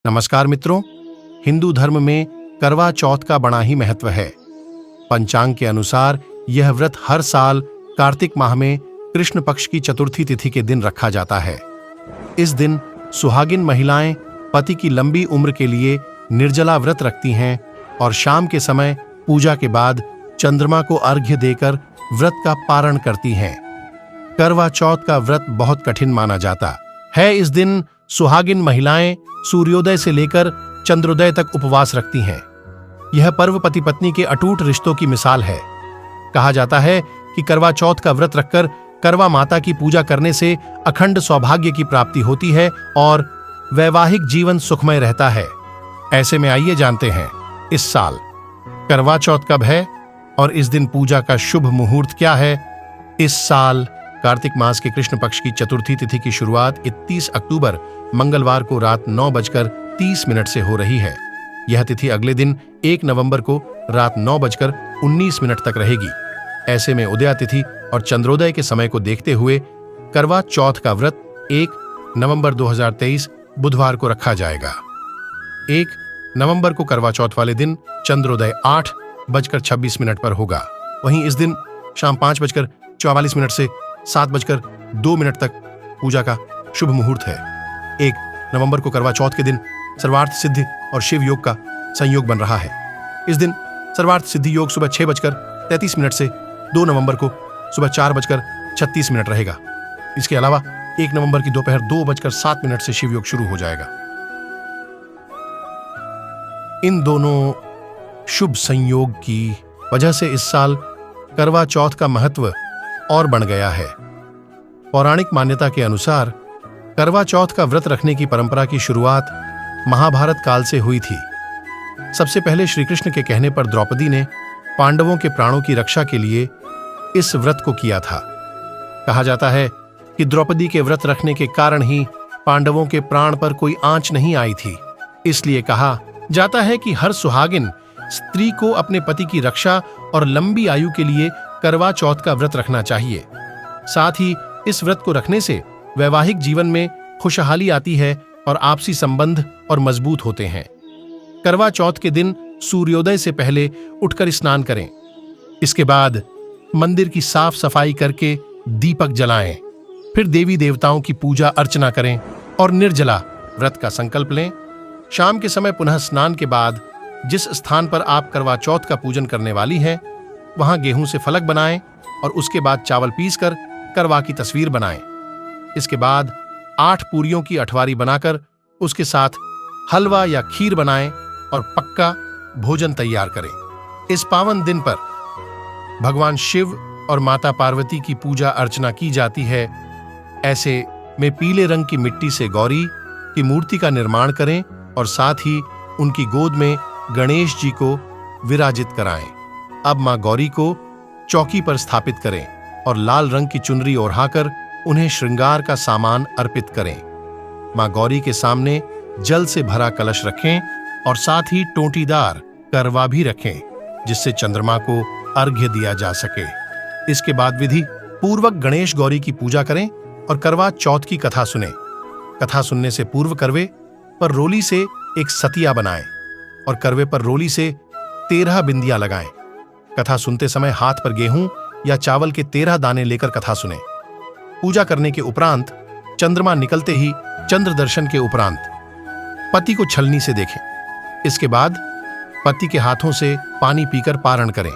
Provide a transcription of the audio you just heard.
नमस्कार मित्रों, हिंदू धर्म में करवा चौथ का बड़ा ही महत्व है। पंचांग के अनुसार यह व्रत हर साल कार्तिक माह में कृष्ण पक्ष की चतुर्थी तिथि के दिन रखा जाता है। इस दिन सुहागिन महिलाएं पति की लंबी उम्र के लिए निर्जला व्रत रखती हैं और शाम के समय पूजा के बाद चंद्रमा को अर्घ्य देकर व्रत का पारण करती हैं। करवा चौथ का व्रत बहुत कठिन माना जाता है। इस दिन सुहागिन महिलाएं सूर्योदय से लेकर चंद्रोदय तक उपवास रखती हैं। यह पर्व पति पत्नी के अटूट रिश्तों की मिसाल है। कहा जाता है कि करवा चौथ का व्रत रखकर करवा माता की पूजा करने से अखंड सौभाग्य की प्राप्ति होती है और वैवाहिक जीवन सुखमय रहता है। ऐसे में आइए जानते हैं इस साल करवा चौथ कब है और इस दिन पूजा का शुभ मुहूर्त क्या है। इस साल कार्तिक मास के कृष्ण पक्ष की चतुर्थी तिथि की शुरुआत 31 अक्टूबर मंगलवार को रात 9:30 से हो रही है। यह तिथि अगले दिन 1 नवंबर को रात 9:19 तक रहेगी। ऐसे में उदया तिथि और चंद्रोदय के समय को देखते हुए करवा चौथ का व्रत 1 नवंबर 2023 बुधवार को रखा जाएगा। 1 नवंबर को करवा चौथ वाले दिन चंद्रोदय 8:26 पर होगा। वहीं इस दिन शाम 5:44 से 7:02 तक पूजा का शुभ मुहूर्त है। 1 नवंबर को करवा चौथ के दिन सर्वार्थ सिद्धि और शिव योग का संयोग बन रहा है। इस दिन सर्वार्थ सिद्धि योग सुबह 6:33 से 2 नवंबर को सुबह 4:36 रहेगा। इसके अलावा 1 नवंबर की दोपहर 2:07 से शिव योग शुरू हो जाएगा। इन दोनों शुभ संयोग की वजह से इस साल करवा चौथ का महत्व और बढ़ गया है। पौराणिक मान्यता के अनुसार करवा चौथ का व्रत रखने की परंपरा की शुरुआत महाभारत काल से हुई थी। सबसे पहले श्री कृष्ण के कहने पर द्रौपदी ने पांडवों के प्राणों की रक्षा के लिए इस व्रत को किया था। कहा जाता है कि द्रौपदी के व्रत रखने के कारण ही पांडवों के प्राण पर कोई आंच नहीं आई थी। इसलिए कहा जाता है कि हर सुहागिन स्त्री को अपने पति की रक्षा और लंबी आयु के लिए करवा चौथ का व्रत रखना चाहिए। साथ ही इस व्रत को रखने से वैवाहिक जीवन में खुशहाली आती है और आपसी संबंध और मजबूत होते हैं। करवा चौथ के दिन सूर्योदय से पहले उठकर स्नान करें। इसके बाद मंदिर की साफ सफाई करके दीपक जलाएं। फिर देवी देवताओं की पूजा अर्चना करें और निर्जला व्रत का संकल्प लें। शाम के समय पुनः स्नान के बाद जिस स्थान पर आप करवा चौथ का पूजन करने वाली हैं वहां गेहूं से फलक बनाएं और उसके बाद चावल पीसकर करवा की तस्वीर बनाएं। इसके बाद 8 पूरियों की अठवारी बनाकर उसके साथ हलवा या खीर बनाएं और पक्का भोजन तैयार करें। इस पावन दिन पर भगवान शिव और माता पार्वती की पूजा अर्चना की जाती है। ऐसे में पीले रंग की मिट्टी से गौरी की मूर्ति का निर्माण करें और साथ ही उनकी गोद में गणेश जी को विराजित कराएं। अब मां गौरी को चौकी पर स्थापित करें और लाल रंग की चुनरी ओढ़ाकर उन्हें श्रृंगार का सामान अर्पित करें। मां गौरी के सामने जल से भरा कलश रखें और साथ ही टोंटीदार करवा भी रखें जिससे चंद्रमा को अर्घ्य दिया जा सके। इसके बाद विधि पूर्वक गणेश गौरी की पूजा करें और करवा चौथ की कथा सुनें। कथा सुनने से पूर्व करवे पर रोली से एक सतिया बनाएं और करवे पर रोली से 13 बिंदियां लगाएं। कथा सुनते समय हाथ पर गेहूं या चावल के 13 दाने लेकर कथा सुनें। पूजा करने के उपरांत चंद्रमा निकलते ही चंद्र दर्शन के उपरांत पति को छलनी से देखें। इसके बाद पति के हाथों से पानी पीकर पारण करें।